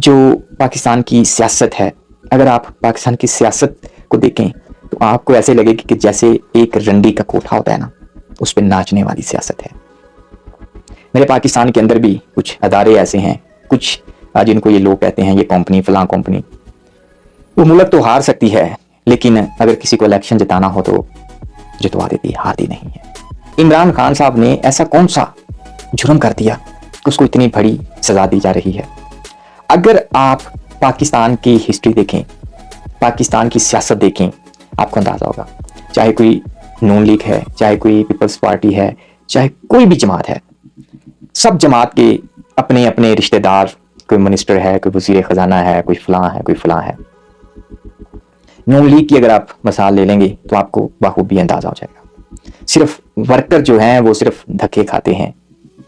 जो पाकिस्तान की सियासत है, अगर आप पाकिस्तान की सियासत को देखें तो आपको ऐसे लगेगी कि जैसे एक रंडी का कोठा होता है ना, उस पर नाचने वाली सियासत है। मेरे पाकिस्तान के अंदर भी कुछ अदारे ऐसे हैं, कुछ जिनको ये लोग कहते हैं ये कंपनी फलां कंपनी, वो मुल्क तो हार सकती है, लेकिन अगर किसी को इलेक्शन जिताना हो तो जितवा देती है, हारती नहीं है। इमरान खान साहब ने ऐसा कौन सा जुर्म कर दिया कि उसको इतनी बड़ी सजा दी जा रही है? अगर आप पाकिस्तान की हिस्ट्री देखें, पाकिस्तान की सियासत देखें, आपको अंदाजा होगा। चाहे कोई नून लीग है, चाहे कोई पीपल्स पार्टी है, चाहे कोई भी जमात है, सब जमात के अपने अपने रिश्तेदार, कोई मिनिस्टर है, कोई वजीर खजाना है, कोई फलां है, कोई फलां है। नून लीग की अगर आप मिसाल ले लेंगे तो आपको बखूबी अंदाजा हो जाएगा। सिर्फ वर्कर जो हैं वो सिर्फ धक्के खाते हैं,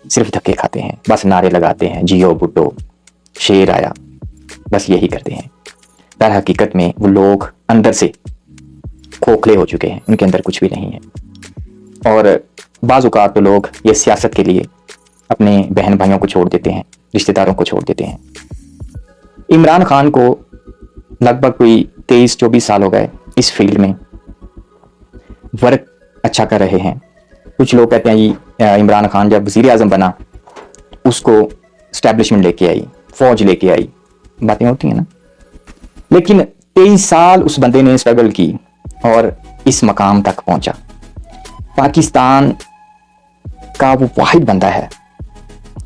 सिर्फ धक्के खाते हैं, बस नारे लगाते हैं, जियो भुट्टो, शेर आया, बस यही करते हैं। दर हकीकत में वो लोग अंदर से खोखले हो चुके हैं, उनके अंदर कुछ भी नहीं है। और बाज़ औक़ात तो लोग ये सियासत के लिए अपने बहन भाइयों को छोड़ देते हैं, रिश्तेदारों को छोड़ देते हैं। इमरान खान को लगभग कोई 23-24 साल हो गए इस फील्ड में वर्क अच्छा कर रहे हैं। कुछ लोग कहते हैं ये इमरान खान जब वज़ीर आज़म बना उसको स्टैब्लिशमेंट लेके आई, फौज लेके आई, बातें होती हैं ना। लेकिन 23 साल उस बंदे ने स्ट्रगल की और इस मकाम तक पहुंचा। पाकिस्तान का वो वाहिद बंदा है,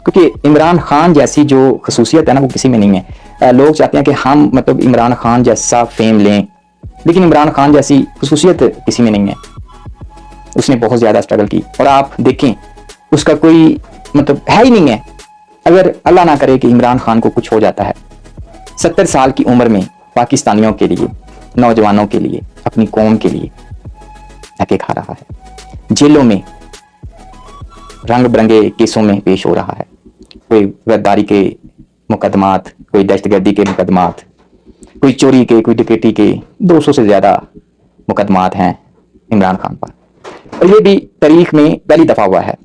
क्योंकि इमरान खान जैसी जो खसूसियत है ना वो किसी में नहीं है। लोग चाहते हैं कि हम मतलब इमरान खान जैसा फेम लें, लेकिन इमरान खान जैसी खसूसियत किसी में नहीं है। उसने बहुत ज़्यादा स्ट्रगल की और आप देखें उसका कोई मतलब है ही नहीं है। अगर अल्लाह ना करे कि इमरान खान को कुछ हो जाता है, 70 साल की उम्र में पाकिस्तानियों के लिए, नौजवानों के लिए, अपनी कौम के लिए धक्के खा रहा है, जेलों में रंग बिरंगे केसों में पेश हो रहा है। कोई गद्दारी के मुकदमात, कोई दहशतगर्दी के मुकदमात, कोई चोरी के, कोई डकैती के, 200 से ज़्यादा मुकदमात हैं इमरान खान पर। और ये भी तारीख में पहली दफ़ा हुआ है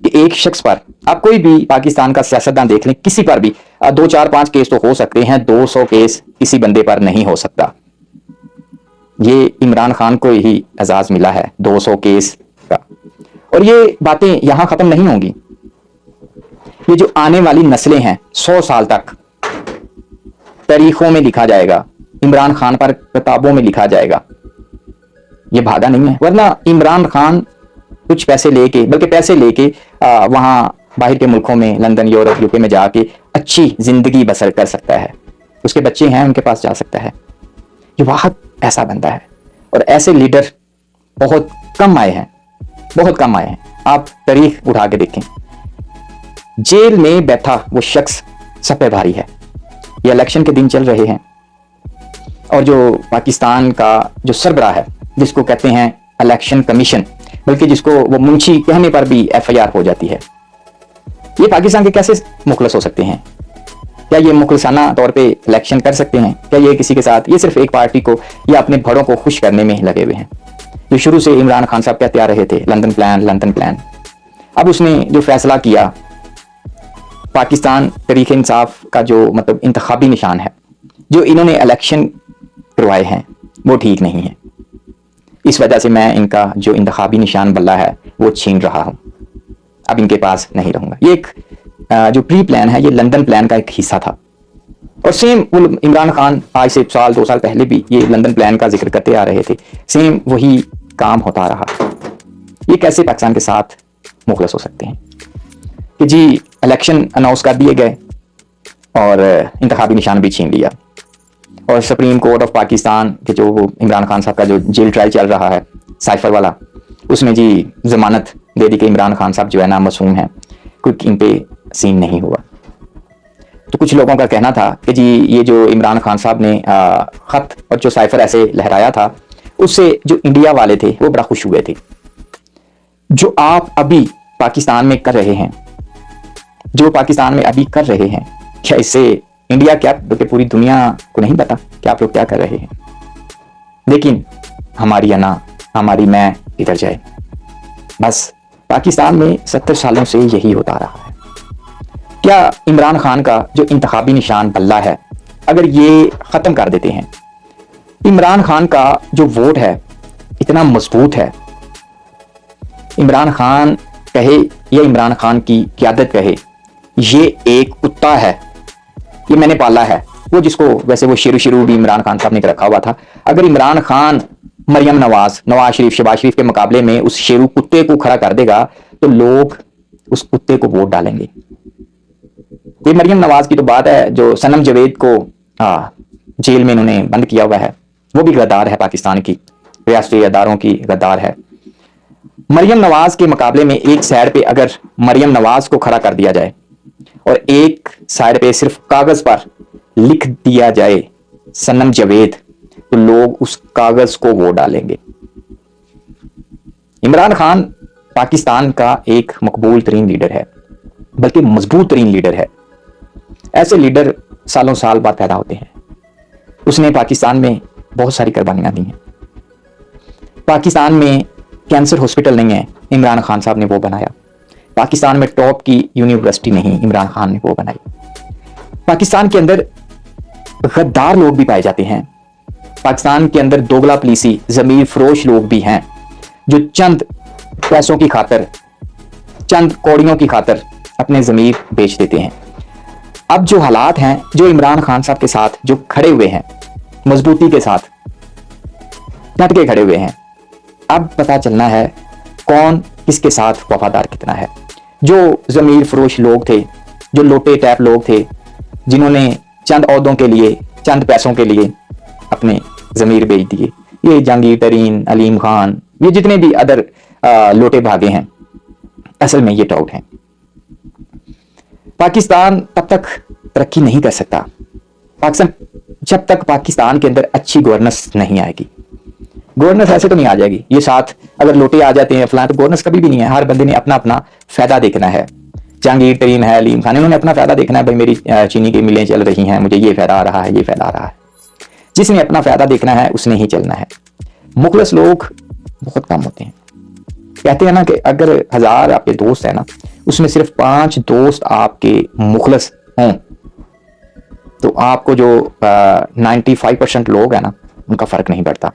कि एक शख्स पर, आप कोई भी पाकिस्तान का सियासतदान देख लें, किसी पर भी 2, 4, 5 केस तो हो सकते हैं, 200 केस किसी बंदे पर नहीं हो सकता। ये इमरान खान को ही एजाज़ मिला है 200 केस का। और ये बातें यहाँ ख़त्म नहीं होंगी। ये जो आने वाली नस्लें हैं 100 साल तक तारीखों में लिखा जाएगा, इमरान खान पर किताबों में लिखा जाएगा। ये भागा नहीं है, वरना इमरान खान कुछ पैसे लेके, बल्कि पैसे लेके वहाँ बाहर के मुल्कों में, लंदन, यूरोप, यूके में जाके अच्छी जिंदगी बसर कर सकता है। उसके बच्चे हैं, उनके पास जा सकता है। ये वाहद ऐसा बंदा है। और ऐसे लीडर बहुत कम आए हैं, बहुत कम आए हैं। आप तारीख उठा के देखें, जेल में बैठा वो शख्स सब पे भारी है। ये इलेक्शन के दिन चल रहे हैं और जो पाकिस्तान का जो सरबराह है, जिसको कहते हैं इलेक्शन कमीशन, बल्कि जिसको वो मुंशी कहने पर भी FIR हो जाती है, ये पाकिस्तान के कैसे मुखलस हो सकते हैं? क्या ये मुखलसाना तौर पे इलेक्शन कर सकते हैं? क्या ये किसी के साथ, ये सिर्फ एक पार्टी को या अपने बड़ों को खुश करने में लगे हुए हैं? जो शुरू से इमरान खान साहब कहते आ रहे थे लंदन प्लान, लंदन प्लान। अब उसने जो फैसला किया, पाकिस्तान तरीके इंसाफ का जो मतलब इंतखाबी निशान है, जो इन्होंने इलेक्शन करवाए हैं, वो ठीक नहीं है। इस वजह से मैं इनका जो इंतखाबी निशान बल्ला है वो छीन रहा हूं, अब इनके पास नहीं रहूंगा। ये एक जो प्री प्लान है, ये लंदन प्लान का एक हिस्सा था। और सेम इमरान खान आज से 1 साल 2 साल पहले भी ये लंदन प्लान का जिक्र करते आ रहे थे, सेम वही काम होता रहा। ये कैसे पाकिस्तान के साथ मुखलस हो सकते हैं कि जी इलेक्शन अनाउंस कर दिए गए और इंतखाबी निशान भी छीन लिया। और सुप्रीम कोर्ट ऑफ पाकिस्तान के जो इमरान खान साहब का जो जेल ट्रायल चल रहा है, साइफर वाला, उसमें जी जमानत दे दी कि इमरान खान साहब जो है ना मासूम है, कोई इन पे सीन नहीं हुआ। तो कुछ लोगों का कहना था कि जी ये जो इमरान खान साहब ने खत और जो साइफर ऐसे लहराया था, उससे जो इंडिया वाले थे वो बड़ा खुश हुए थे। जो आप अभी पाकिस्तान में कर रहे हैं, जो पाकिस्तान में अभी कर रहे हैं, क्या इससे इंडिया, क्या बल्कि पूरी दुनिया को नहीं पता कि आप लोग क्या कर रहे हैं? लेकिन हमारी अना, हमारी मैं इधर जाए, बस पाकिस्तान में 70 सालों से यही होता रहा है क्या इमरान खान का जो इंतखाबी निशान बल्ला है, अगर ये ख़त्म कर देते हैं, इमरान खान का जो वोट है इतना मजबूत है, इमरान खान कहे या इमरान खान की क़यादत कहे ये एक कुत्ता है, ये मैंने पाला है, वो जिसको वैसे वो शुरू भी इमरान खान साहब ने रखा हुआ था। अगर इमरान खान मरियम नवाज, नवाज शरीफ, शहबाज शरीफ के मुकाबले में उस शेरू कुत्ते को खड़ा कर देगा तो लोग उस कुत्ते को वोट डालेंगे। ये मरियम नवाज की तो बात है, जो सनम जवेद को जेल में इन्होंने बंद किया हुआ है, वो भी गद्दार है, पाकिस्तान की रियासती अदारों की गद्दार है। मरियम नवाज के मुकाबले में एक साइड पे अगर मरियम नवाज को खड़ा कर दिया जाए और एक साइड पे सिर्फ कागज पर लिख दिया जाए सनम जवेद, तो लोग उस कागज को वोट डालेंगे। इमरान खान पाकिस्तान का एक मकबूल तरीन लीडर है, बल्कि मजबूत तरीन लीडर है। ऐसे लीडर सालों साल बाद पैदा होते हैं। उसने पाकिस्तान में बहुत सारी कुर्बानियां दी हैं। पाकिस्तान में कैंसर हॉस्पिटल नहीं है, इमरान खान साहब ने वो बनाया। पाकिस्तान में टॉप की यूनिवर्सिटी नहीं, इमरान खान ने वो बनाई। पाकिस्तान के अंदर गद्दार लोग भी पाए जाते हैं। पाकिस्तान के अंदर दोगला पुलिसी, जमीर फरोश लोग भी हैं, जो चंद पैसों की खातर, चंद कौड़ियों की खातर अपने जमीर बेच देते हैं। अब जो हालात हैं, जो इमरान खान साहब के साथ जो खड़े हुए हैं, मजबूती के साथ डट के खड़े हुए हैं, अब पता चलना है कौन किसके साथ वफादार कितना है। जो जमीर फरोश लोग थे, जो लोटे टैप लोग थे, जिन्होंने चंद ओहदों के लिए, चंद पैसों के लिए अपने जमीर बेच दिए, ये जहांगीर तरीन, अलीम खान, ये जितने भी अदर लोटे भागे हैं, असल में ये टाउट हैं। पाकिस्तान तब तक तरक्की नहीं कर सकता पाकिस्तान जब तक पाकिस्तान के अंदर अच्छी गवर्नेंस नहीं आएगी। गवर्नेंस ऐसे तो नहीं आ जाएगी, ये साथ अगर लोटे आ जाते हैं फलां, तो गवर्नेंस कभी भी नहीं है। हर बंदे ने अपना अपना फायदा देखना है। जहांगीर तरीन है, अलीम खान, इन्होंने अपना फायदा देखना है, भाई मेरी चीनी की मिलें चल रही हैं, मुझे ये फायदा आ रहा है, ये फायदा आ रहा है। जिसने अपना फायदा देखना है उसने ही चलना है। मुखलस लोग बहुत कम होते हैं। कहते हैं ना कि अगर 1000 आपके दोस्त है ना, उसमें सिर्फ 5 दोस्त आपके मुखलस हों, तो आपको जो 95% लोग हैं ना, उनका फर्क नहीं पड़ता।